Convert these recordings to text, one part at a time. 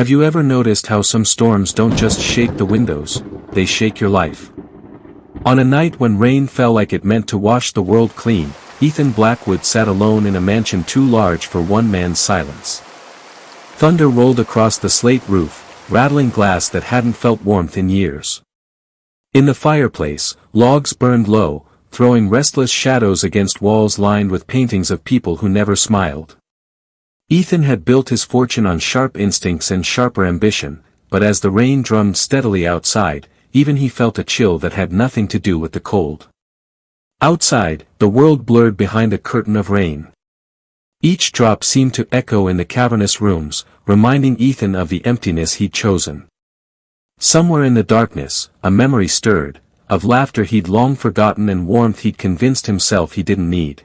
Have you ever noticed how some storms don't just shake the windows, they shake your life? On a night when rain fell like it meant to wash the world clean, Ethan Blackwood sat alone in a mansion too large for one man's silence. Thunder rolled across the slate roof, rattling glass that hadn't felt warmth in years. In the fireplace, logs burned low, throwing restless shadows against walls lined with paintings of people who never smiled. Ethan had built his fortune on sharp instincts and sharper ambition, but as the rain drummed steadily outside, even he felt a chill that had nothing to do with the cold. Outside, the world blurred behind a curtain of rain. Each drop seemed to echo in the cavernous rooms, reminding Ethan of the emptiness he'd chosen. Somewhere in the darkness, a memory stirred, of laughter he'd long forgotten and warmth he'd convinced himself he didn't need.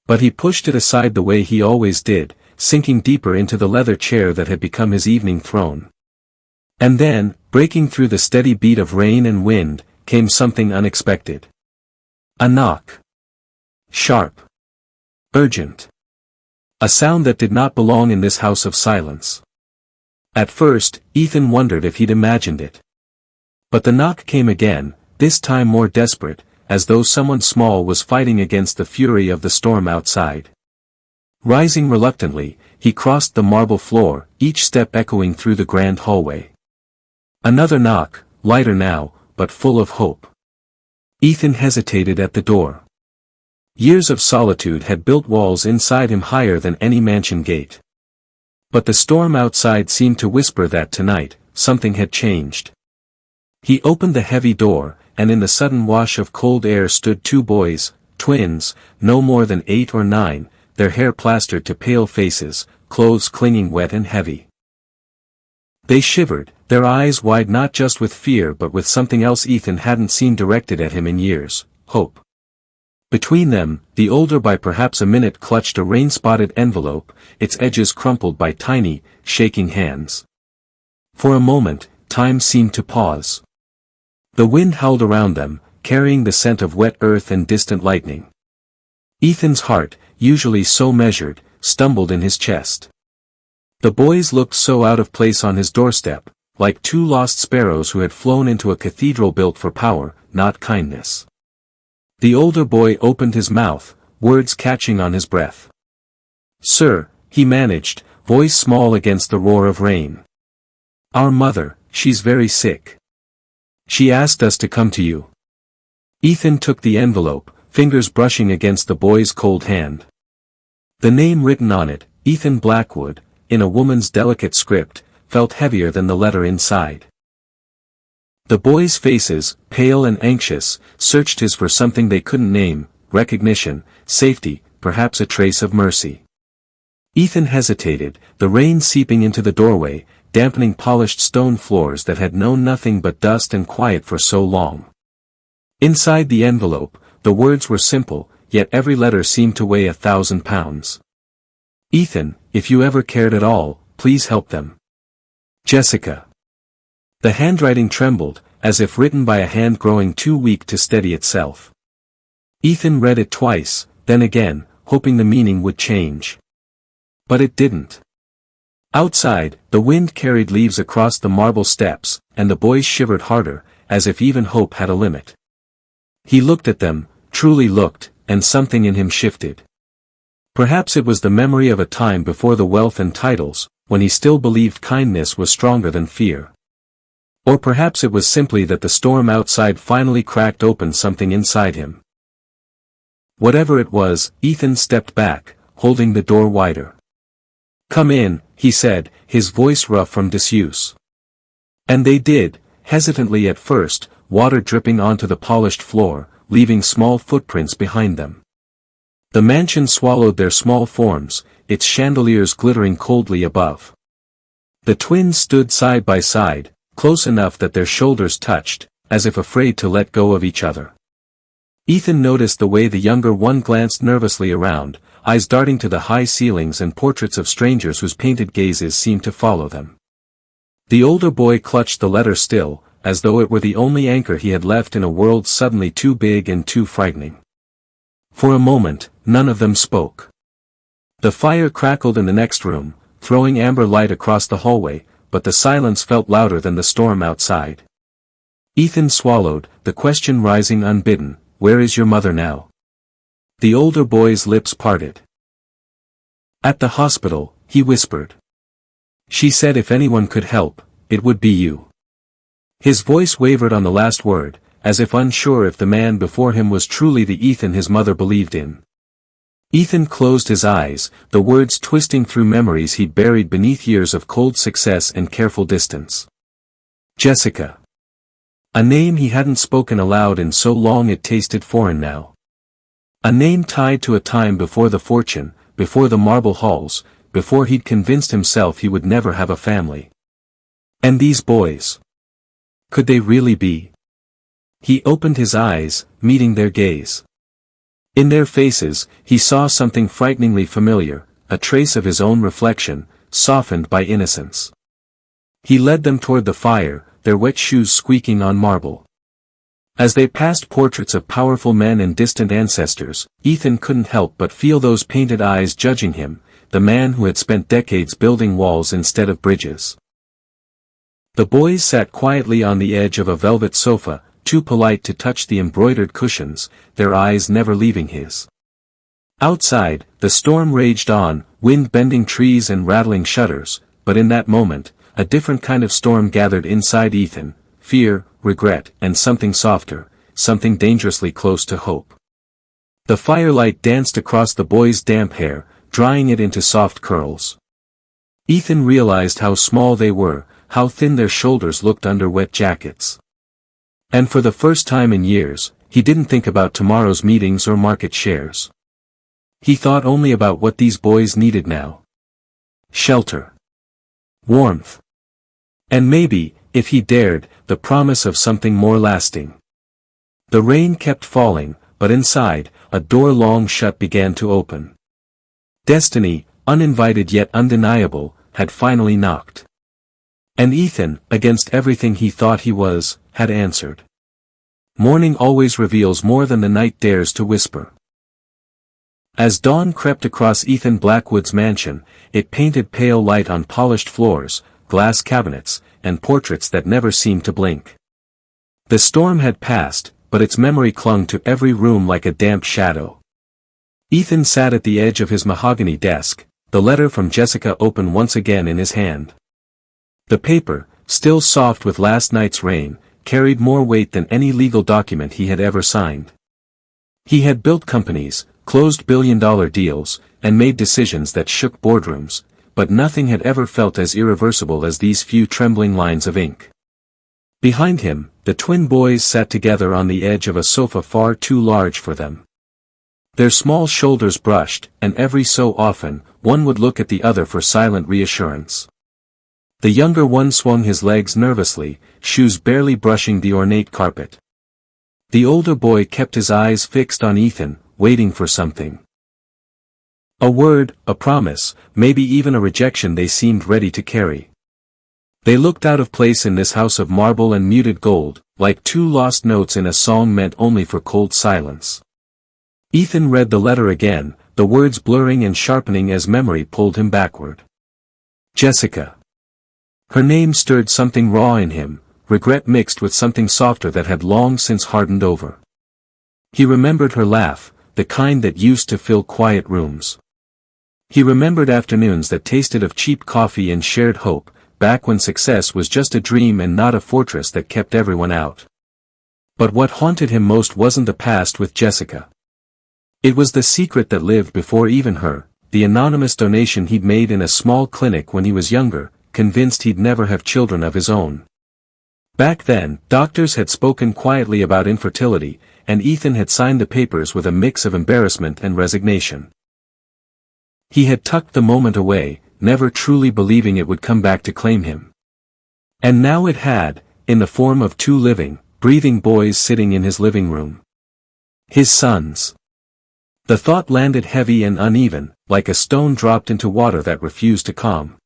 But he pushed it aside the way he always did, sinking deeper into the leather chair that had become his evening throne. And then, breaking through the steady beat of rain and wind, came something unexpected. A knock. Sharp. Urgent. A sound that did not belong in this house of silence. At first, Ethan wondered if he'd imagined it. But the knock came again, this time more desperate, as though someone small was fighting against the fury of the storm outside. Rising reluctantly, he crossed the marble floor, each step echoing through the grand hallway. Another knock, lighter now, but full of hope. Ethan hesitated at the door. Years of solitude had built walls inside him higher than any mansion gate. But the storm outside seemed to whisper that tonight, something had changed. He opened the heavy door, and in the sudden wash of cold air stood two boys, twins, no more than 8 or 9, their hair plastered to pale faces, clothes clinging wet and heavy. They shivered, their eyes wide not just with fear but with something else Ethan hadn't seen directed at him in years, hope. Between them, the older by perhaps a minute clutched a rain-spotted envelope, its edges crumpled by tiny, shaking hands. For a moment, time seemed to pause. The wind howled around them, carrying the scent of wet earth and distant lightning. Ethan's heart, usually so measured, stumbled in his chest. The boys looked so out of place on his doorstep, like two lost sparrows who had flown into a cathedral built for power, not kindness. The older boy opened his mouth, words catching on his breath. "Sir," he managed, voice small against the roar of rain. "Our mother, she's very sick. She asked us to come to you." Ethan took the envelope, fingers brushing against the boy's cold hand. The name written on it, Ethan Blackwood, in a woman's delicate script, felt heavier than the letter inside. The boys' faces, pale and anxious, searched his for something they couldn't name, recognition, safety, perhaps a trace of mercy. Ethan hesitated, the rain seeping into the doorway, dampening polished stone floors that had known nothing but dust and quiet for so long. Inside the envelope, the words were simple, yet every letter seemed to weigh 1,000 pounds. "Ethan, if you ever cared at all, please help them. Jessica." The handwriting trembled, as if written by a hand growing too weak to steady itself. Ethan read it twice, then again, hoping the meaning would change. But it didn't. Outside, the wind carried leaves across the marble steps, and the boys shivered harder, as if even hope had a limit. He looked at them, truly looked, and something in him shifted. Perhaps it was the memory of a time before the wealth and titles, when he still believed kindness was stronger than fear. Or perhaps it was simply that the storm outside finally cracked open something inside him. Whatever it was, Ethan stepped back, holding the door wider. "Come in," he said, his voice rough from disuse. And they did, hesitantly at first, water dripping onto the polished floor, leaving small footprints behind them. The mansion swallowed their small forms, its chandeliers glittering coldly above. The twins stood side by side, close enough that their shoulders touched, as if afraid to let go of each other. Ethan noticed the way the younger one glanced nervously around, eyes darting to the high ceilings and portraits of strangers whose painted gazes seemed to follow them. The older boy clutched the letter still, as though it were the only anchor he had left in a world suddenly too big and too frightening. For a moment, none of them spoke. The fire crackled in the next room, throwing amber light across the hallway, but the silence felt louder than the storm outside. Ethan swallowed, the question rising unbidden, "Where is your mother now?" The older boy's lips parted. "At the hospital," he whispered. "She said if anyone could help, it would be you." His voice wavered on the last word, as if unsure if the man before him was truly the Ethan his mother believed in. Ethan closed his eyes, the words twisting through memories he'd buried beneath years of cold success and careful distance. Jessica. A name he hadn't spoken aloud in so long it tasted foreign now. A name tied to a time before the fortune, before the marble halls, before he'd convinced himself he would never have a family. And these boys. Could they really be? He opened his eyes, meeting their gaze. In their faces, he saw something frighteningly familiar, a trace of his own reflection, softened by innocence. He led them toward the fire, their wet shoes squeaking on marble. As they passed portraits of powerful men and distant ancestors, Ethan couldn't help but feel those painted eyes judging him, the man who had spent decades building walls instead of bridges. The boys sat quietly on the edge of a velvet sofa, too polite to touch the embroidered cushions, their eyes never leaving his. Outside, the storm raged on, wind bending trees and rattling shutters, but in that moment, a different kind of storm gathered inside Ethan, fear, regret, and something softer, something dangerously close to hope. The firelight danced across the boy's damp hair, drying it into soft curls. Ethan realized how small they were, how thin their shoulders looked under wet jackets. And for the first time in years, he didn't think about tomorrow's meetings or market shares. He thought only about what these boys needed now. Shelter. Warmth. And maybe, if he dared, the promise of something more lasting. The rain kept falling, but inside, a door long shut began to open. Destiny, uninvited yet undeniable, had finally knocked. And Ethan, against everything he thought he was, had answered. Morning always reveals more than the night dares to whisper. As dawn crept across Ethan Blackwood's mansion, it painted pale light on polished floors, glass cabinets, and portraits that never seemed to blink. The storm had passed, but its memory clung to every room like a damp shadow. Ethan sat at the edge of his mahogany desk, the letter from Jessica open once again in his hand. The paper, still soft with last night's rain, carried more weight than any legal document he had ever signed. He had built companies, closed billion-dollar deals, and made decisions that shook boardrooms, but nothing had ever felt as irreversible as these few trembling lines of ink. Behind him, the twin boys sat together on the edge of a sofa far too large for them. Their small shoulders brushed, and every so often, one would look at the other for silent reassurance. The younger one swung his legs nervously, shoes barely brushing the ornate carpet. The older boy kept his eyes fixed on Ethan, waiting for something. A word, a promise, maybe even a rejection they seemed ready to carry. They looked out of place in this house of marble and muted gold, like two lost notes in a song meant only for cold silence. Ethan read the letter again, the words blurring and sharpening as memory pulled him backward. Jessica. Her name stirred something raw in him, regret mixed with something softer that had long since hardened over. He remembered her laugh, the kind that used to fill quiet rooms. He remembered afternoons that tasted of cheap coffee and shared hope, back when success was just a dream and not a fortress that kept everyone out. But what haunted him most wasn't the past with Jessica. It was the secret that lived before even her, the anonymous donation he'd made in a small clinic when he was younger, convinced he'd never have children of his own. Back then, doctors had spoken quietly about infertility, and Ethan had signed the papers with a mix of embarrassment and resignation. He had tucked the moment away, never truly believing it would come back to claim him. And now it had, in the form of two living, breathing boys sitting in his living room. His sons. The thought landed heavy and uneven, like a stone dropped into water that refused to calm.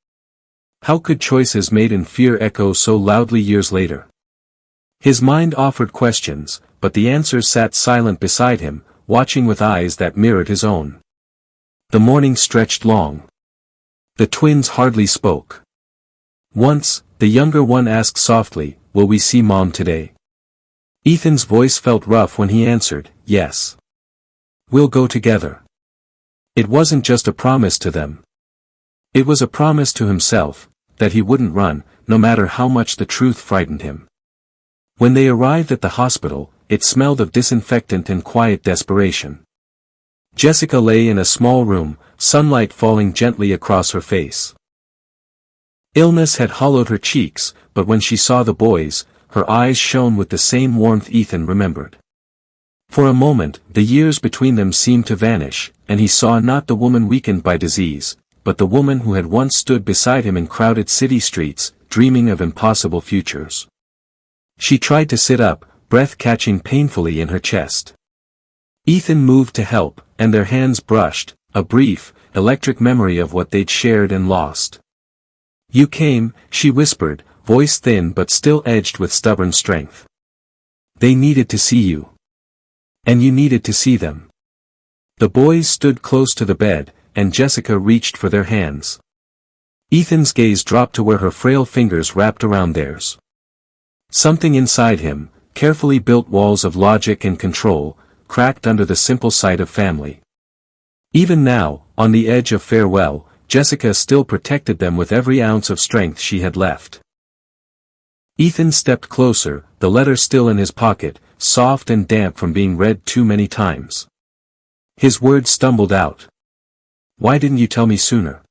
How could choices made in fear echo so loudly years later? His mind offered questions, but the answers sat silent beside him, watching with eyes that mirrored his own. The morning stretched long. The twins hardly spoke. Once, the younger one asked softly, "Will we see Mom today?" Ethan's voice felt rough when he answered, "Yes. We'll go together." It wasn't just a promise to them. It was a promise to himself, that he wouldn't run, no matter how much the truth frightened him. When they arrived at the hospital, it smelled of disinfectant and quiet desperation. Jessica lay in a small room, sunlight falling gently across her face. Illness had hollowed her cheeks, but when she saw the boys, her eyes shone with the same warmth Ethan remembered. For a moment, the years between them seemed to vanish, and he saw not the woman weakened by disease, but the woman who had once stood beside him in crowded city streets, dreaming of impossible futures. She tried to sit up, breath catching painfully in her chest. Ethan moved to help, and their hands brushed, a brief, electric memory of what they'd shared and lost. "You came," she whispered, voice thin but still edged with stubborn strength. "They needed to see you. And you needed to see them." The boys stood close to the bed, and Jessica reached for their hands. Ethan's gaze dropped to where her frail fingers wrapped around theirs. Something inside him, carefully built walls of logic and control, cracked under the simple sight of family. Even now, on the edge of farewell, Jessica still protected them with every ounce of strength she had left. Ethan stepped closer, the letter still in his pocket, soft and damp from being read too many times. His words stumbled out. "Why didn't you tell me sooner?"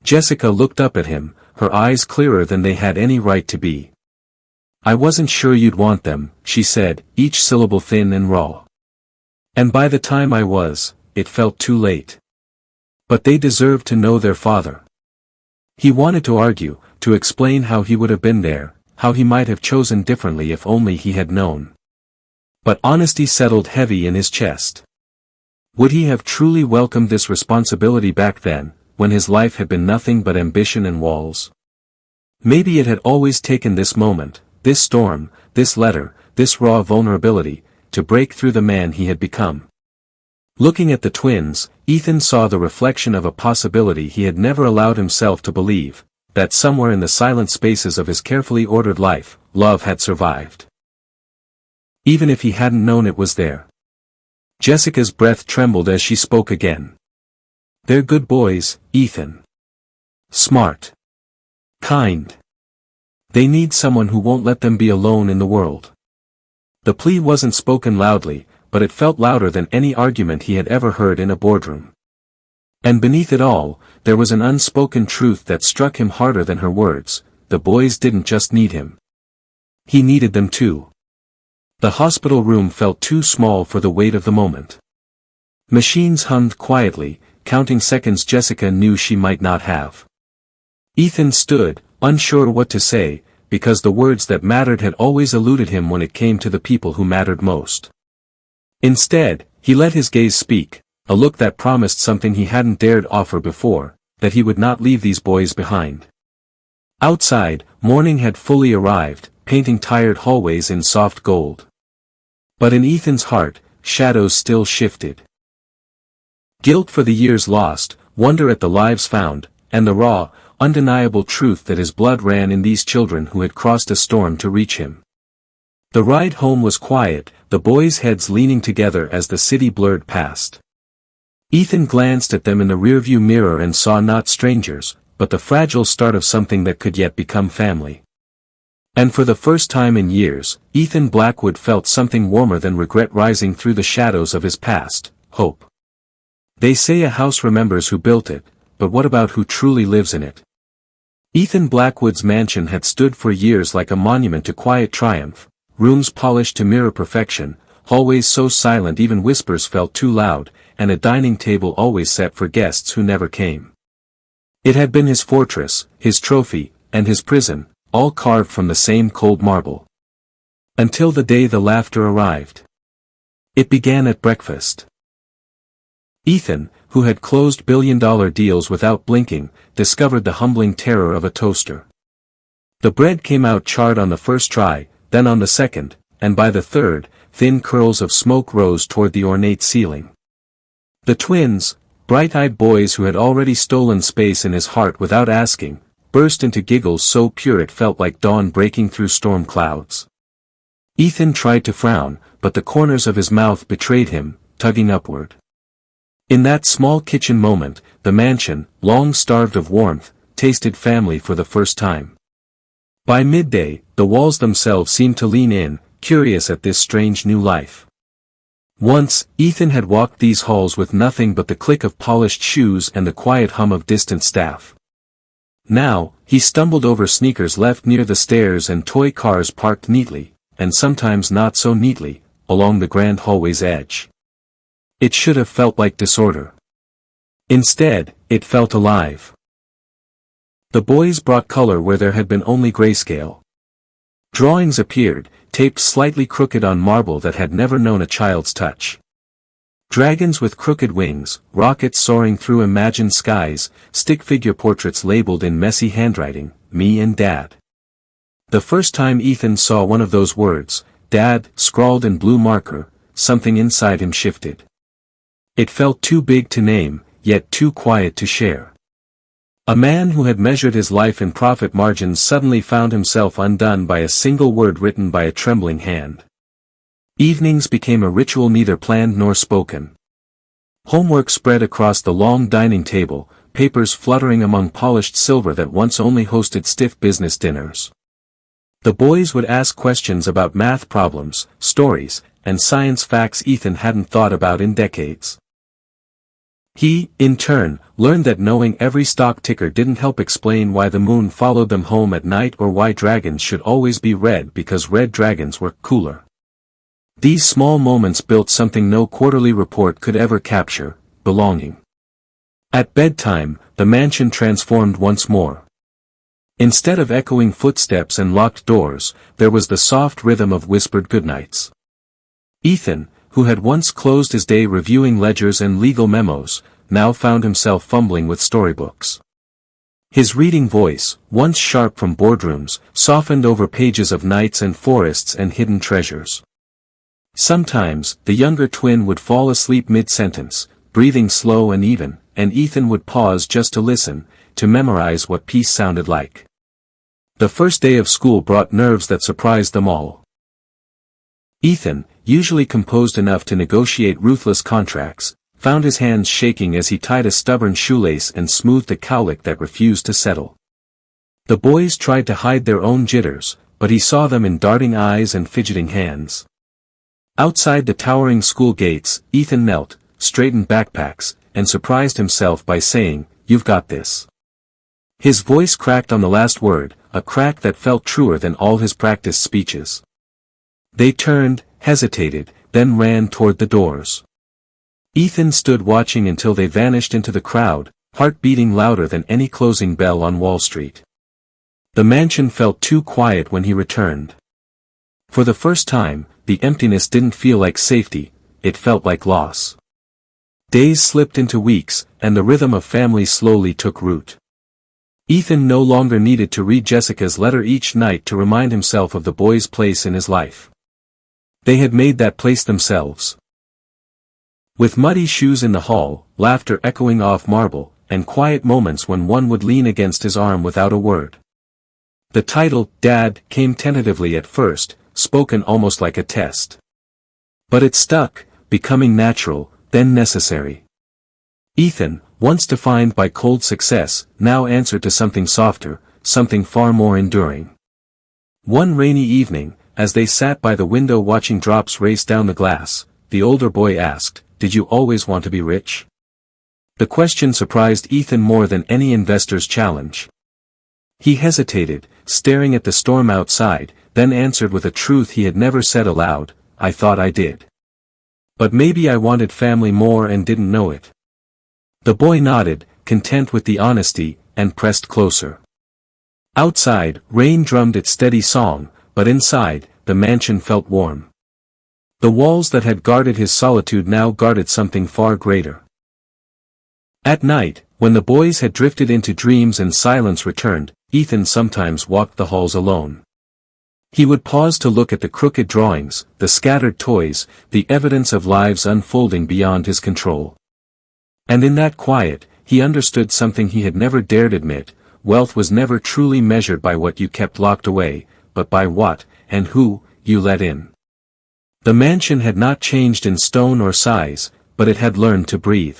Jessica looked up at him, her eyes clearer than they had any right to be. "I wasn't sure you'd want them," she said, each syllable thin and raw. "And by the time I was, it felt too late. But they deserved to know their father." He wanted to argue, to explain how he would have been there, how he might have chosen differently if only he had known. But honesty settled heavy in his chest. Would he have truly welcomed this responsibility back then, when his life had been nothing but ambition and walls? Maybe it had always taken this moment, this storm, this letter, this raw vulnerability, to break through the man he had become. Looking at the twins, Ethan saw the reflection of a possibility he had never allowed himself to believe, that somewhere in the silent spaces of his carefully ordered life, love had survived. Even if he hadn't known it was there. Jessica's breath trembled as she spoke again. "They're good boys, Ethan. Smart. Kind. They need someone who won't let them be alone in the world." The plea wasn't spoken loudly, but it felt louder than any argument he had ever heard in a boardroom. And beneath it all, there was an unspoken truth that struck him harder than her words: the boys didn't just need him. He needed them too. The hospital room felt too small for the weight of the moment. Machines hummed quietly, counting seconds Jessica knew she might not have. Ethan stood, unsure what to say, because the words that mattered had always eluded him when it came to the people who mattered most. Instead, he let his gaze speak, a look that promised something he hadn't dared offer before, that he would not leave these boys behind. Outside, morning had fully arrived, painting tired hallways in soft gold. But in Ethan's heart, shadows still shifted. Guilt for the years lost, wonder at the lives found, and the raw, undeniable truth that his blood ran in these children who had crossed a storm to reach him. The ride home was quiet, the boys' heads leaning together as the city blurred past. Ethan glanced at them in the rearview mirror and saw not strangers, but the fragile start of something that could yet become family. And for the first time in years, Ethan Blackwood felt something warmer than regret rising through the shadows of his past: hope. They say a house remembers who built it, but what about who truly lives in it? Ethan Blackwood's mansion had stood for years like a monument to quiet triumph, rooms polished to mirror perfection, hallways so silent even whispers felt too loud, and a dining table always set for guests who never came. It had been his fortress, his trophy, and his prison, all carved from the same cold marble. Until the day the laughter arrived. It began at breakfast. Ethan, who had closed billion-dollar deals without blinking, discovered the humbling terror of a toaster. The bread came out charred on the first try, then on the second, and by the third, thin curls of smoke rose toward the ornate ceiling. The twins, Bright-eyed boys who had already stolen space in his heart without asking, burst into giggles so pure it felt like dawn breaking through storm clouds. Ethan tried to frown, but the corners of his mouth betrayed him, tugging upward. In that small kitchen moment, the mansion, long starved of warmth, tasted family for the first time. By midday, the walls themselves seemed to lean in, curious at this strange new life. Once, Ethan had walked these halls with nothing but the click of polished shoes and the quiet hum of distant staff. Now, he stumbled over sneakers left near the stairs and toy cars parked neatly, and sometimes not so neatly, along the grand hallway's edge. It should have felt like disorder. Instead, it felt alive. The boys brought color where there had been only grayscale. Drawings appeared, taped slightly crooked on marble that had never known a child's touch. Dragons with crooked wings, rockets soaring through imagined skies, stick figure portraits labeled in messy handwriting, me and Dad. The first time Ethan saw one of those words, Dad, scrawled in blue marker, something inside him shifted. It felt too big to name, yet too quiet to share. A man who had measured his life in profit margins suddenly found himself undone by a single word written by a trembling hand. Evenings became a ritual neither planned nor spoken. Homework spread across the long dining table, papers fluttering among polished silver that once only hosted stiff business dinners. The boys would ask questions about math problems, stories, and science facts Ethan hadn't thought about in decades. He, in turn, learned that knowing every stock ticker didn't help explain why the moon followed them home at night or why dragons should always be red because red dragons were cooler. These small moments built something no quarterly report could ever capture, belonging. At bedtime, the mansion transformed once more. Instead of echoing footsteps and locked doors, there was the soft rhythm of whispered goodnights. Ethan, who had once closed his day reviewing ledgers and legal memos, now found himself fumbling with storybooks. His reading voice, once sharp from boardrooms, softened over pages of nights and forests and hidden treasures. Sometimes, the younger twin would fall asleep mid-sentence, breathing slow and even, and Ethan would pause just to listen, to memorize what peace sounded like. The first day of school brought nerves that surprised them all. Ethan, usually composed enough to negotiate ruthless contracts, found his hands shaking as he tied a stubborn shoelace and smoothed a cowlick that refused to settle. The boys tried to hide their own jitters, but he saw them in darting eyes and fidgeting hands. Outside the towering school gates, Ethan knelt, straightened backpacks, and surprised himself by saying, "You've got this." His voice cracked on the last word, a crack that felt truer than all his practiced speeches. They turned, hesitated, then ran toward the doors. Ethan stood watching until they vanished into the crowd, heart beating louder than any closing bell on Wall Street. The mansion felt too quiet when he returned. For the first time, the emptiness didn't feel like safety, it felt like loss. Days slipped into weeks, and the rhythm of family slowly took root. Ethan no longer needed to read Jessica's letter each night to remind himself of the boy's place in his life. They had made that place themselves. With muddy shoes in the hall, laughter echoing off marble, and quiet moments when one would lean against his arm without a word. The title, Dad, came tentatively at first, spoken almost like a test. But it stuck, becoming natural, then necessary. Ethan, once defined by cold success, now answered to something softer, something far more enduring. One rainy evening, as they sat by the window watching drops race down the glass, the older boy asked, "Did you always want to be rich?" The question surprised Ethan more than any investor's challenge. He hesitated, staring at the storm outside, then answered with a truth he had never said aloud, "I thought I did. But maybe I wanted family more and didn't know it." The boy nodded, content with the honesty, and pressed closer. Outside, rain drummed its steady song, but inside, the mansion felt warm. The walls that had guarded his solitude now guarded something far greater. At night, when the boys had drifted into dreams and silence returned, Ethan sometimes walked the halls alone. He would pause to look at the crooked drawings, the scattered toys, the evidence of lives unfolding beyond his control. And in that quiet, he understood something he had never dared admit: wealth was never truly measured by what you kept locked away, but by what, and who, you let in. The mansion had not changed in stone or size, but it had learned to breathe.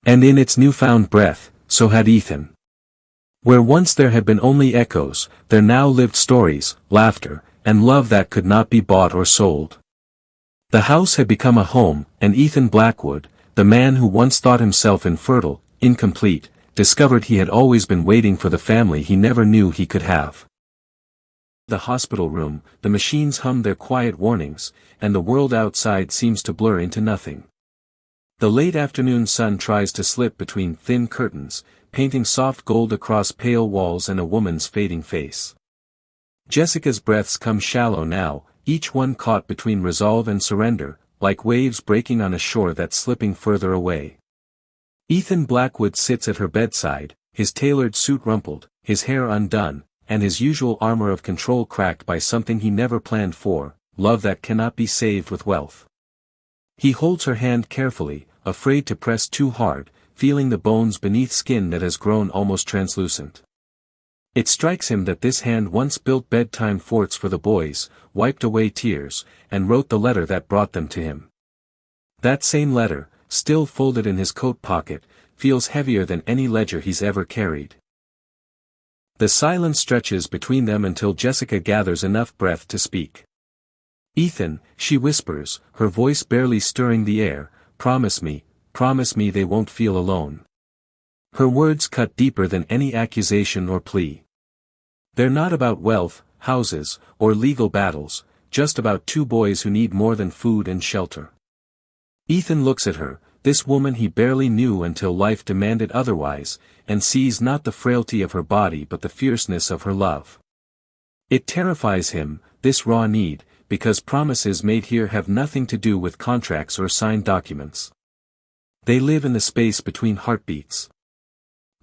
And in its newfound breath, so had Ethan. Where once there had been only echoes, there now lived stories, laughter, and love that could not be bought or sold. The house had become a home, and Ethan Blackwood, the man who once thought himself infertile, incomplete, discovered he had always been waiting for the family he never knew he could have. The hospital room, the machines hum their quiet warnings, and the world outside seems to blur into nothing. The late afternoon sun tries to slip between thin curtains, painting soft gold across pale walls and a woman's fading face. Jessica's breaths come shallow now, each one caught between resolve and surrender, like waves breaking on a shore that's slipping further away. Ethan Blackwood sits at her bedside, his tailored suit rumpled, his hair undone, and his usual armor of control cracked by something he never planned for: love that cannot be saved with wealth. He holds her hand carefully, afraid to press too hard, feeling the bones beneath skin that has grown almost translucent. It strikes him that this hand once built bedtime forts for the boys, wiped away tears, and wrote the letter that brought them to him. That same letter, still folded in his coat pocket, feels heavier than any ledger he's ever carried. The silence stretches between them until Jessica gathers enough breath to speak. "Ethan," she whispers, her voice barely stirring the air, promise me they won't feel alone." Her words cut deeper than any accusation or plea. They're not about wealth, houses, or legal battles, just about two boys who need more than food and shelter. Ethan looks at her, this woman he barely knew until life demanded otherwise, and sees not the frailty of her body but the fierceness of her love. It terrifies him, this raw need, because promises made here have nothing to do with contracts or signed documents. They live in the space between heartbeats.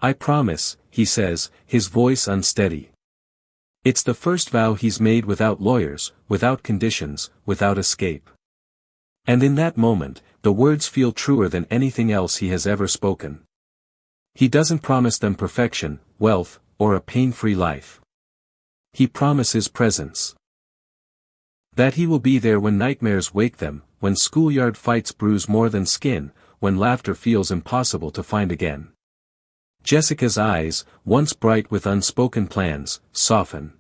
"I promise," he says, his voice unsteady. It's the first vow he's made without lawyers, without conditions, without escape. And in that moment, the words feel truer than anything else he has ever spoken. He doesn't promise them perfection, wealth, or a pain-free life. He promises presence. That he will be there when nightmares wake them, when schoolyard fights bruise more than skin, when laughter feels impossible to find again. Jessica's eyes, once bright with unspoken plans, soften.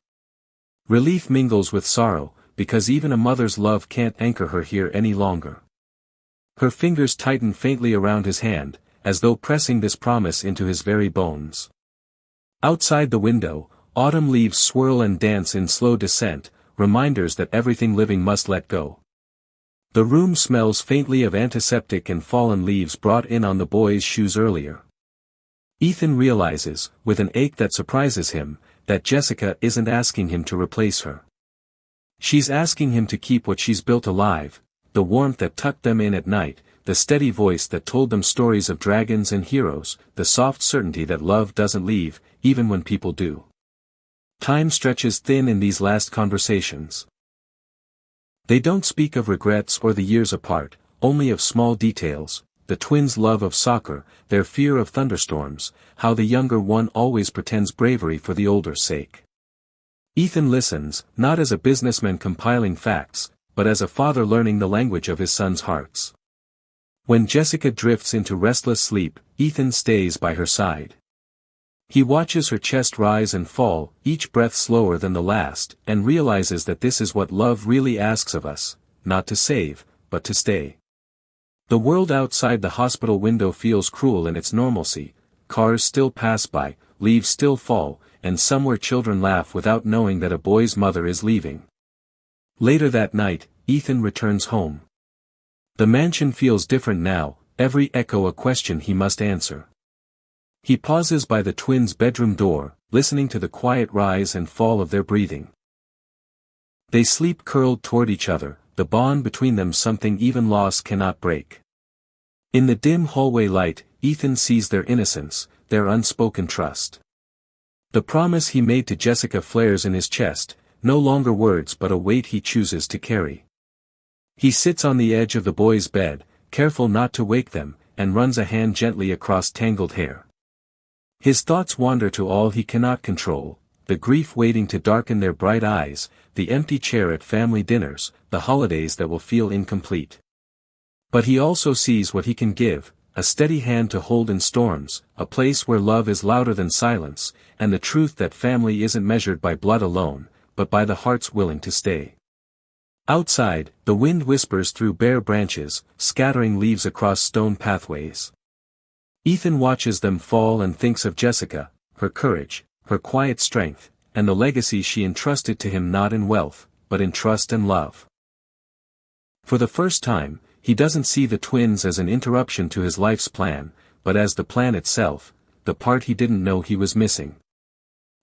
Relief mingles with sorrow, because even a mother's love can't anchor her here any longer. Her fingers tighten faintly around his hand, as though pressing this promise into his very bones. Outside the window, autumn leaves swirl and dance in slow descent, reminders that everything living must let go. The room smells faintly of antiseptic and fallen leaves brought in on the boys' shoes earlier. Ethan realizes, with an ache that surprises him, that Jessica isn't asking him to replace her. She's asking him to keep what she's built alive, the warmth that tucked them in at night, the steady voice that told them stories of dragons and heroes, the soft certainty that love doesn't leave, even when people do. Time stretches thin in these last conversations. They don't speak of regrets or the years apart, only of small details: the twins' love of soccer, their fear of thunderstorms, how the younger one always pretends bravery for the older's sake. Ethan listens, not as a businessman compiling facts, but as a father learning the language of his sons' hearts. When Jessica drifts into restless sleep, Ethan stays by her side. He watches her chest rise and fall, each breath slower than the last, and realizes that this is what love really asks of us: not to save, but to stay. The world outside the hospital window feels cruel in its normalcy: cars still pass by, leaves still fall, and somewhere children laugh without knowing that a boy's mother is leaving. Later that night, Ethan returns home. The mansion feels different now, every echo a question he must answer. He pauses by the twins' bedroom door, listening to the quiet rise and fall of their breathing. They sleep curled toward each other, the bond between them something even loss cannot break. In the dim hallway light, Ethan sees their innocence, their unspoken trust. The promise he made to Jessica flares in his chest, no longer words but a weight he chooses to carry. He sits on the edge of the boys' bed, careful not to wake them, and runs a hand gently across tangled hair. His thoughts wander to all he cannot control, the grief waiting to darken their bright eyes, the empty chair at family dinners, the holidays that will feel incomplete. But he also sees what he can give, a steady hand to hold in storms, a place where love is louder than silence, and the truth that family isn't measured by blood alone, but by the hearts willing to stay. Outside, the wind whispers through bare branches, scattering leaves across stone pathways. Ethan watches them fall and thinks of Jessica, her courage, her quiet strength, and the legacy she entrusted to him not in wealth, but in trust and love. For the first time, he doesn't see the twins as an interruption to his life's plan, but as the plan itself, the part he didn't know he was missing.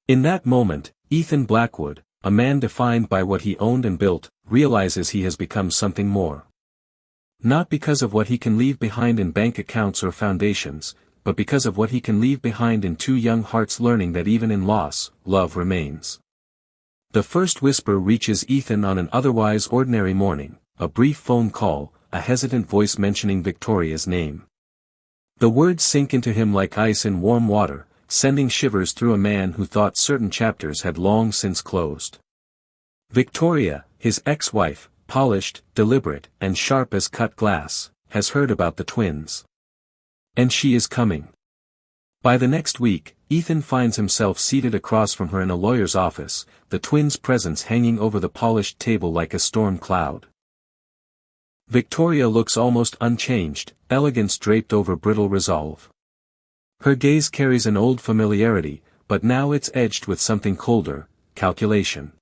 In that moment, Ethan Blackwood, a man defined by what he owned and built, realizes he has become something more. Not because of what he can leave behind in bank accounts or foundations, but because of what he can leave behind in two young hearts learning that even in loss, love remains. The first whisper reaches Ethan on an otherwise ordinary morning, a brief phone call, a hesitant voice mentioning Victoria's name. The words sink into him like ice in warm water, sending shivers through a man who thought certain chapters had long since closed. Victoria, his ex-wife, polished, deliberate, and sharp as cut glass, has heard about the twins. And she is coming. By the next week, Ethan finds himself seated across from her in a lawyer's office, the twins' presence hanging over the polished table like a storm cloud. Victoria looks almost unchanged, elegance draped over brittle resolve. Her gaze carries an old familiarity, but now it's edged with something colder, calculation.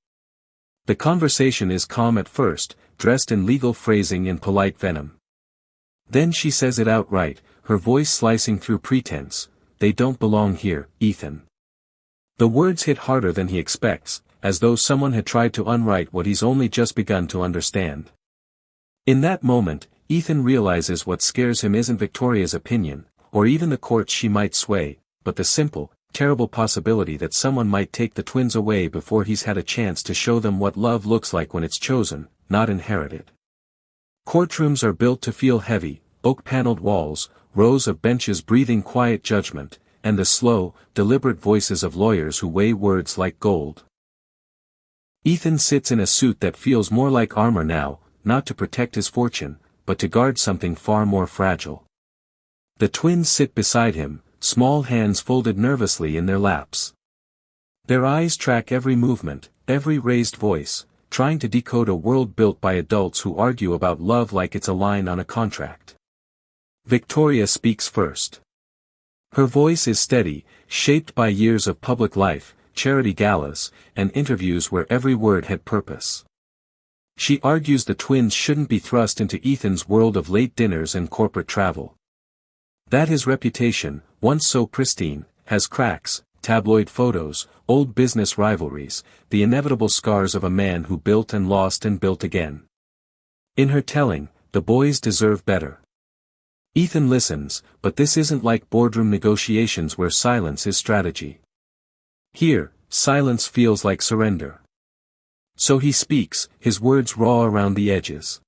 The conversation is calm at first, dressed in legal phrasing and polite venom. Then she says it outright, her voice slicing through pretense, "They don't belong here, Ethan." The words hit harder than he expects, as though someone had tried to unwrite what he's only just begun to understand. In that moment, Ethan realizes what scares him isn't Victoria's opinion, or even the courts she might sway, but the simple, terrible possibility that someone might take the twins away before he's had a chance to show them what love looks like when it's chosen, not inherited. Courtrooms are built to feel heavy, oak-paneled walls, rows of benches breathing quiet judgment, and the slow, deliberate voices of lawyers who weigh words like gold. Ethan sits in a suit that feels more like armor now, not to protect his fortune, but to guard something far more fragile. The twins sit beside him, small hands folded nervously in their laps. Their eyes track every movement, every raised voice, trying to decode a world built by adults who argue about love like it's a line on a contract. Victoria speaks first. Her voice is steady, shaped by years of public life, charity galas, and interviews where every word had purpose. She argues the twins shouldn't be thrust into Ethan's world of late dinners and corporate travel. That his reputation, once so pristine, has cracks, tabloid photos, old business rivalries, the inevitable scars of a man who built and lost and built again. In her telling, the boys deserve better. Ethan listens, but this isn't like boardroom negotiations where silence is strategy. Here, silence feels like surrender. So he speaks, his words raw around the edges.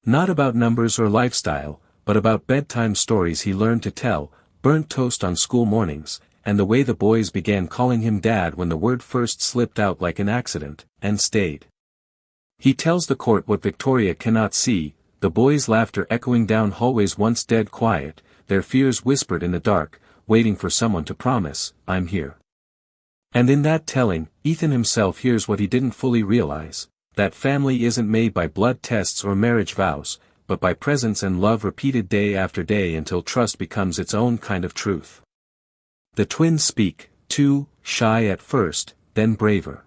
Not about numbers or lifestyle, but about bedtime stories he learned to tell, burnt toast on school mornings, and the way the boys began calling him Dad when the word first slipped out like an accident, and stayed. He tells the court what Victoria cannot see, the boys' laughter echoing down hallways once dead quiet, their fears whispered in the dark, waiting for someone to promise, "I'm here." And in that telling, Ethan himself hears what he didn't fully realize, that family isn't made by blood tests or marriage vows, but by presence and love repeated day after day until trust becomes its own kind of truth. The twins speak, too, shy at first, then braver.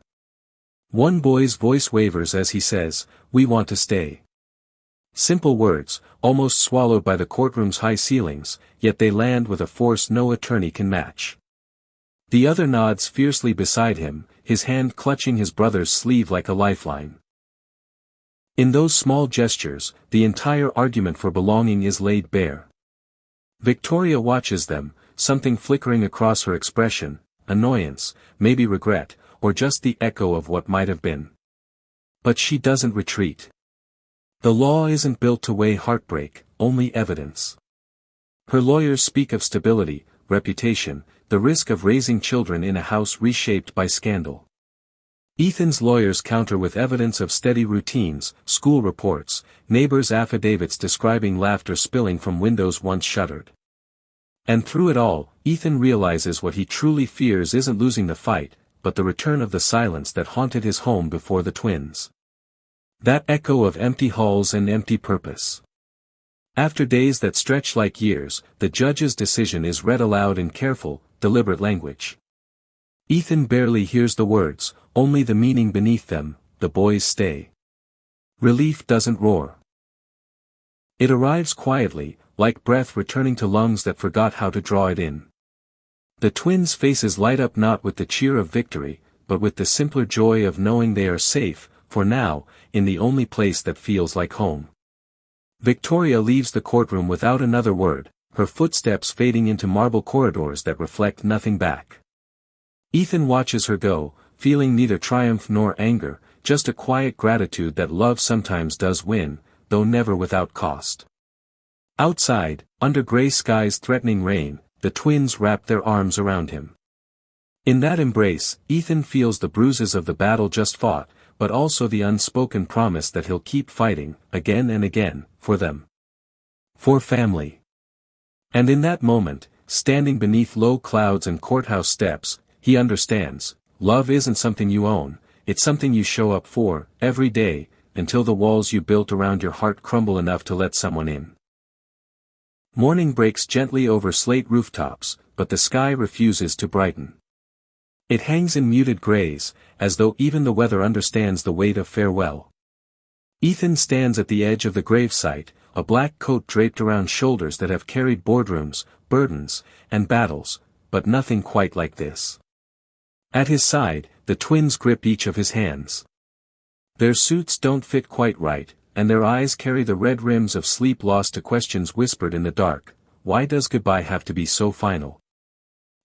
One boy's voice wavers as he says, "We want to stay." Simple words, almost swallowed by the courtroom's high ceilings, yet they land with a force no attorney can match. The other nods fiercely beside him, his hand clutching his brother's sleeve like a lifeline. In those small gestures, the entire argument for belonging is laid bare. Victoria watches them, something flickering across her expression, annoyance, maybe regret, or just the echo of what might have been. But she doesn't retreat. The law isn't built to weigh heartbreak, only evidence. Her lawyers speak of stability, reputation, the risk of raising children in a house reshaped by scandal. Ethan's lawyers counter with evidence of steady routines, school reports, neighbors' affidavits describing laughter spilling from windows once shuttered. And through it all, Ethan realizes what he truly fears isn't losing the fight, but the return of the silence that haunted his home before the twins. That echo of empty halls and empty purpose. After days that stretch like years, the judge's decision is read aloud in careful, deliberate language. Ethan barely hears the words, only the meaning beneath them: the boys stay. Relief doesn't roar. It arrives quietly, like breath returning to lungs that forgot how to draw it in. The twins' faces light up not with the cheer of victory, but with the simpler joy of knowing they are safe, for now, in the only place that feels like home. Victoria leaves the courtroom without another word, her footsteps fading into marble corridors that reflect nothing back. Ethan watches her go, feeling neither triumph nor anger, just a quiet gratitude that love sometimes does win, though never without cost. Outside, under gray skies threatening rain, the twins wrap their arms around him. In that embrace, Ethan feels the bruises of the battle just fought, but also the unspoken promise that he'll keep fighting, again and again, for them. For family. And in that moment, standing beneath low clouds and courthouse steps, he understands, love isn't something you own, it's something you show up for, every day, until the walls you built around your heart crumble enough to let someone in. Morning breaks gently over slate rooftops, but the sky refuses to brighten. It hangs in muted grays, as though even the weather understands the weight of farewell. Ethan stands at the edge of the gravesite, a black coat draped around shoulders that have carried boardrooms, burdens, and battles, but nothing quite like this. At his side, the twins grip each of his hands. Their suits don't fit quite right, and their eyes carry the red rims of sleep lost to questions whispered in the dark. Why does goodbye have to be so final?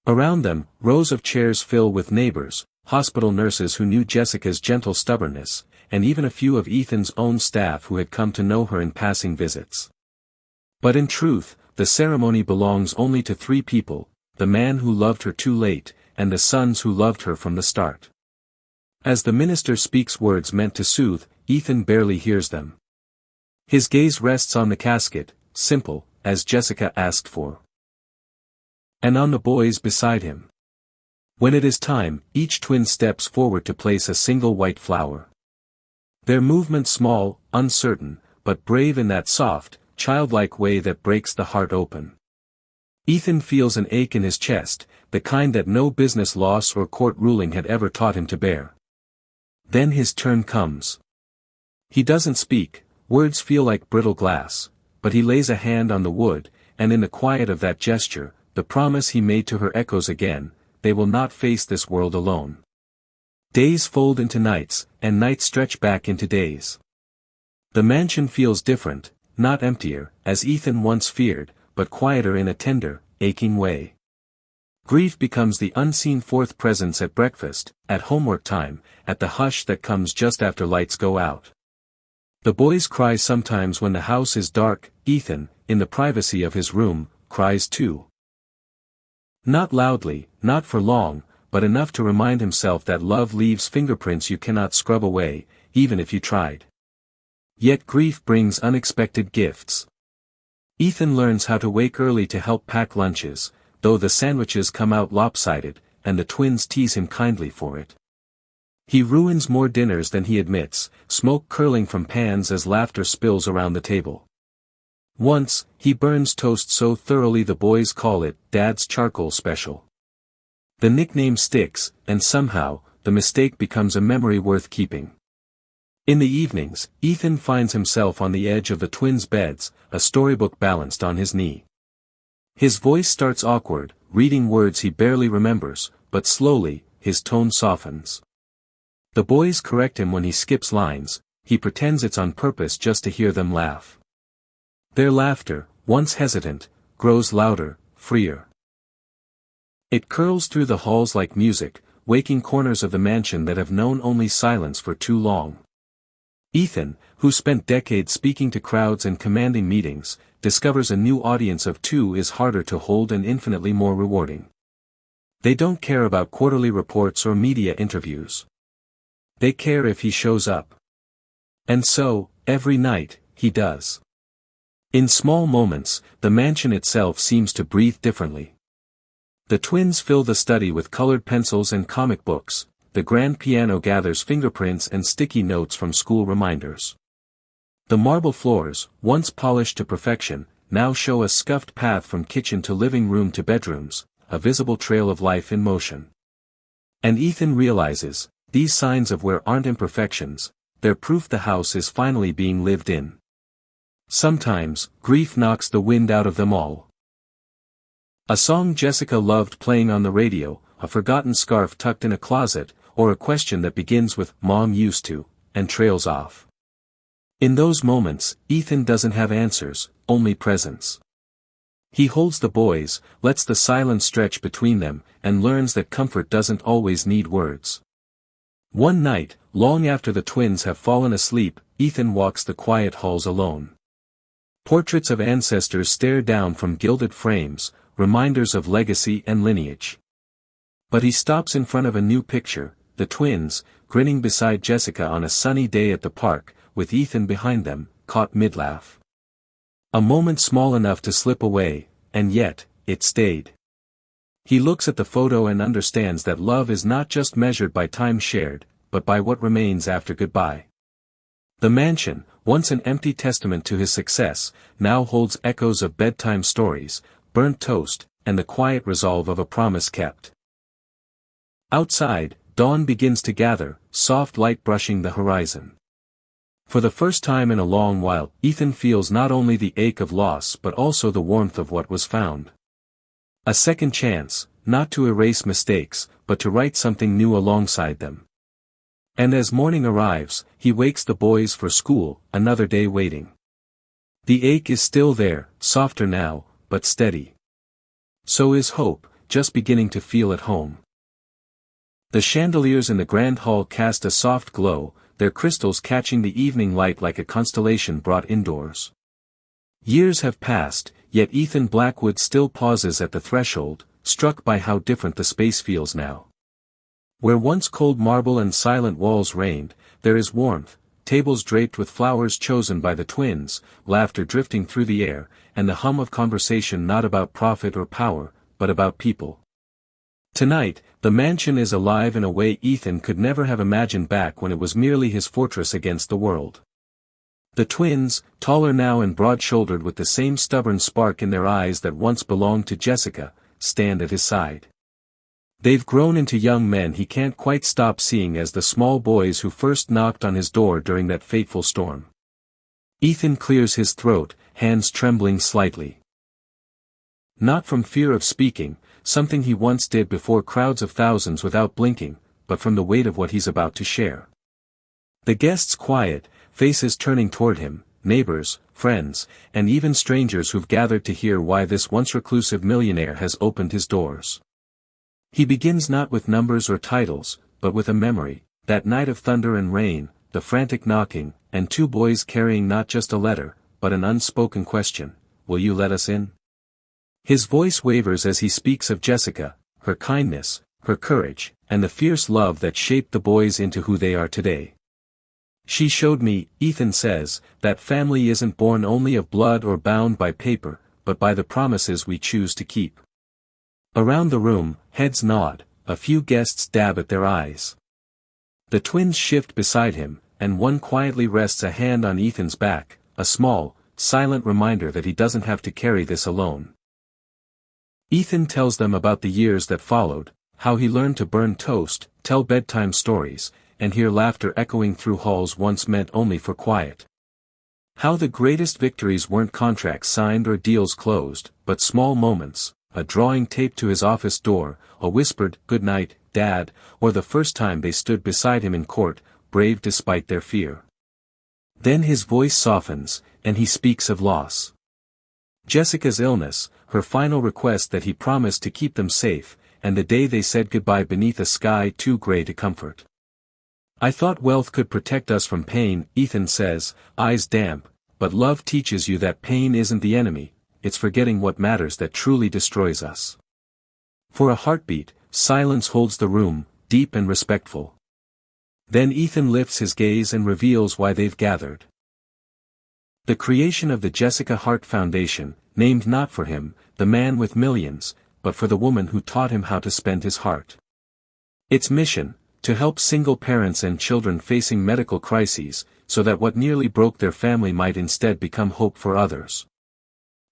Around them, rows of chairs fill with neighbors, hospital nurses who knew Jessica's gentle stubbornness, and even a few of Ethan's own staff who had come to know her in passing visits. But in truth, the ceremony belongs only to three people: the man who loved her too late, and the sons who loved her from the start. As the minister speaks words meant to soothe, Ethan barely hears them. His gaze rests on the casket, simple, as Jessica asked for. And on the boys beside him. When it is time, each twin steps forward to place a single white flower. Their movement small, uncertain, but brave in that soft, childlike way that breaks the heart open. Ethan feels an ache in his chest, the kind that no business loss or court ruling had ever taught him to bear. Then his turn comes. He doesn't speak, words feel like brittle glass, but he lays a hand on the wood, and in the quiet of that gesture, the promise he made to her echoes again: they will not face this world alone. Days fold into nights, and nights stretch back into days. The mansion feels different, not emptier, as Ethan once feared, but quieter in a tender, aching way. Grief becomes the unseen fourth presence at breakfast, at homework time, at the hush that comes just after lights go out. The boys cry sometimes when the house is dark. Ethan, in the privacy of his room, cries too. Not loudly, not for long, but enough to remind himself that love leaves fingerprints you cannot scrub away, even if you tried. Yet grief brings unexpected gifts. Ethan learns how to wake early to help pack lunches, though the sandwiches come out lopsided, and the twins tease him kindly for it. He ruins more dinners than he admits, smoke curling from pans as laughter spills around the table. Once, he burns toast so thoroughly the boys call it Dad's charcoal special. The nickname sticks, and somehow, the mistake becomes a memory worth keeping. In the evenings, Ethan finds himself on the edge of the twins' beds, a storybook balanced on his knee. His voice starts awkward, reading words he barely remembers, but slowly, his tone softens. The boys correct him when he skips lines, he pretends it's on purpose just to hear them laugh. Their laughter, once hesitant, grows louder, freer. It curls through the halls like music, waking corners of the mansion that have known only silence for too long. Ethan, who spent decades speaking to crowds and commanding meetings, discovers a new audience of two is harder to hold and infinitely more rewarding. They don't care about quarterly reports or media interviews. They care if he shows up. And so, every night, he does. In small moments, the mansion itself seems to breathe differently. The twins fill the study with colored pencils and comic books, the grand piano gathers fingerprints and sticky notes from school reminders. The marble floors, once polished to perfection, now show a scuffed path from kitchen to living room to bedrooms, a visible trail of life in motion. And Ethan realizes, these signs of wear aren't imperfections, they're proof the house is finally being lived in. Sometimes, grief knocks the wind out of them all. A song Jessica loved playing on the radio, a forgotten scarf tucked in a closet, or a question that begins with "Mom used to," and trails off. In those moments, Ethan doesn't have answers, only presence. He holds the boys, lets the silence stretch between them, and learns that comfort doesn't always need words. One night, long after the twins have fallen asleep, Ethan walks the quiet halls alone. Portraits of ancestors stare down from gilded frames, reminders of legacy and lineage. But he stops in front of a new picture, the twins, grinning beside Jessica on a sunny day at the park, with Ethan behind them, caught mid-laugh. A moment small enough to slip away, and yet, it stayed. He looks at the photo and understands that love is not just measured by time shared, but by what remains after goodbye. The mansion, once an empty testament to his success, now holds echoes of bedtime stories, burnt toast, and the quiet resolve of a promise kept. Outside, dawn begins to gather, soft light brushing the horizon. For the first time in a long while, Ethan feels not only the ache of loss but also the warmth of what was found. A second chance, not to erase mistakes, but to write something new alongside them. And as morning arrives, he wakes the boys for school, another day waiting. The ache is still there, softer now, but steady. So is hope, just beginning to feel at home. The chandeliers in the grand hall cast a soft glow, their crystals catching the evening light like a constellation brought indoors. Years have passed, yet Ethan Blackwood still pauses at the threshold, struck by how different the space feels now. Where once cold marble and silent walls reigned, there is warmth, tables draped with flowers chosen by the twins, laughter drifting through the air, and the hum of conversation not about profit or power, but about people. Tonight, the mansion is alive in a way Ethan could never have imagined back when it was merely his fortress against the world. The twins, taller now and broad-shouldered with the same stubborn spark in their eyes that once belonged to Jessica, stand at his side. They've grown into young men he can't quite stop seeing as the small boys who first knocked on his door during that fateful storm. Ethan clears his throat, hands trembling slightly. Not from fear of speaking, something he once did before crowds of thousands without blinking, but from the weight of what he's about to share. The guests quiet, faces turning toward him, neighbors, friends, and even strangers who've gathered to hear why this once reclusive millionaire has opened his doors. He begins not with numbers or titles, but with a memory, that night of thunder and rain, the frantic knocking, and two boys carrying not just a letter, but an unspoken question, "Will you let us in?" His voice wavers as he speaks of Jessica, her kindness, her courage, and the fierce love that shaped the boys into who they are today. "She showed me," Ethan says, "that family isn't born only of blood or bound by paper, but by the promises we choose to keep." Around the room, heads nod, a few guests dab at their eyes. The twins shift beside him, and one quietly rests a hand on Ethan's back, a small, silent reminder that he doesn't have to carry this alone. Ethan tells them about the years that followed, how he learned to burn toast, tell bedtime stories, and hear laughter echoing through halls once meant only for quiet. How the greatest victories weren't contracts signed or deals closed, but small moments. A drawing taped to his office door, a whispered, "Good night, Dad," or the first time they stood beside him in court, brave despite their fear. Then his voice softens, and he speaks of loss. Jessica's illness, her final request that he promised to keep them safe, and the day they said goodbye beneath a sky too gray to comfort. I thought wealth could protect us from pain, Ethan says, eyes damp, but love teaches you that pain isn't the enemy, it's forgetting what matters that truly destroys us. For a heartbeat, silence holds the room, deep and respectful. Then Ethan lifts his gaze and reveals why they've gathered. The creation of the Jessica Hart Foundation, named not for him, the man with millions, but for the woman who taught him how to spend his heart. Its mission, to help single parents and children facing medical crises, so that what nearly broke their family might instead become hope for others.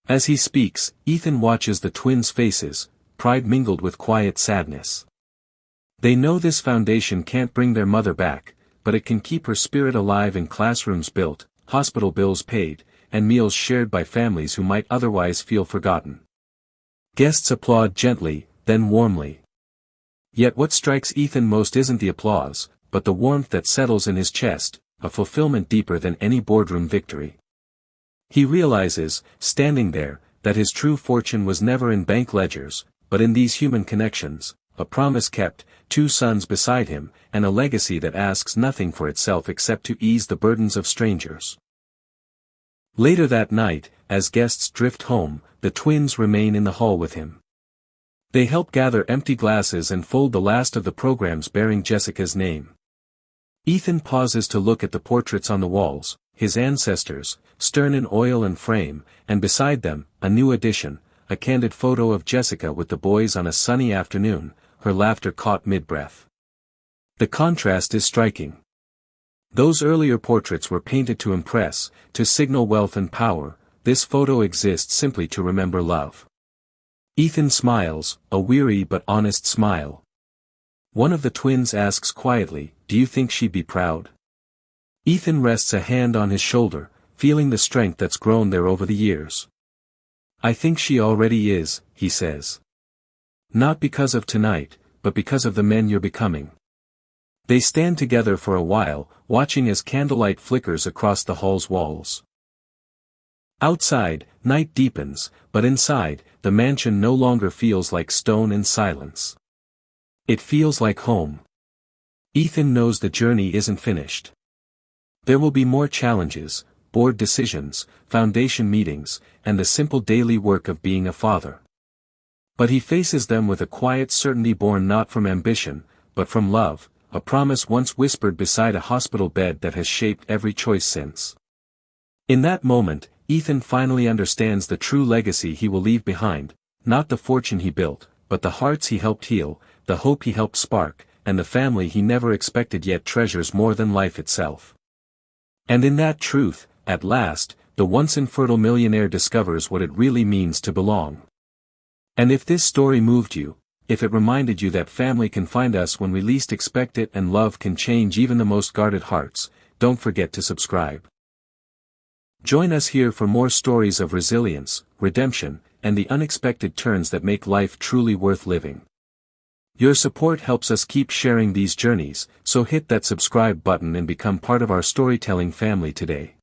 As he speaks, Ethan watches the twins' faces, pride mingled with quiet sadness. They know this foundation can't bring their mother back, but it can keep her spirit alive in classrooms built, hospital bills paid, and meals shared by families who might otherwise feel forgotten. Guests applaud gently, then warmly. Yet what strikes Ethan most isn't the applause, but the warmth that settles in his chest, a fulfillment deeper than any boardroom victory. He realizes, standing there, that his true fortune was never in bank ledgers, but in these human connections, a promise kept, 2 sons beside him, and a legacy that asks nothing for itself except to ease the burdens of strangers. Later that night, as guests drift home, the twins remain in the hall with him. They help gather empty glasses and fold the last of the programs bearing Jessica's name. Ethan pauses to look at the portraits on the walls, his ancestors, stern in oil and frame, and beside them, a new addition, a candid photo of Jessica with the boys on a sunny afternoon, her laughter caught mid-breath. The contrast is striking. Those earlier portraits were painted to impress, to signal wealth and power. This photo exists simply to remember love. Ethan smiles, a weary but honest smile. One of the twins asks quietly, "Do you think she'd be proud?" Ethan rests a hand on his shoulder, feeling the strength that's grown there over the years. "I think she already is," he says. "Not because of tonight, but because of the men you're becoming." They stand together for a while, watching as candlelight flickers across the hall's walls. Outside, night deepens, but inside, the mansion no longer feels like stone and silence. It feels like home. Ethan knows the journey isn't finished. There will be more challenges, board decisions, foundation meetings, and the simple daily work of being a father. But he faces them with a quiet certainty born not from ambition, but from love, a promise once whispered beside a hospital bed that has shaped every choice since. In that moment, Ethan finally understands the true legacy he will leave behind, not the fortune he built, but the hearts he helped heal, the hope he helped spark, and the family he never expected yet treasures more than life itself. And in that truth, at last, the once infertile millionaire discovers what it really means to belong. And if this story moved you, if it reminded you that family can find us when we least expect it and love can change even the most guarded hearts, don't forget to subscribe. Join us here for more stories of resilience, redemption, and the unexpected turns that make life truly worth living. Your support helps us keep sharing these journeys, so hit that subscribe button and become part of our storytelling family today.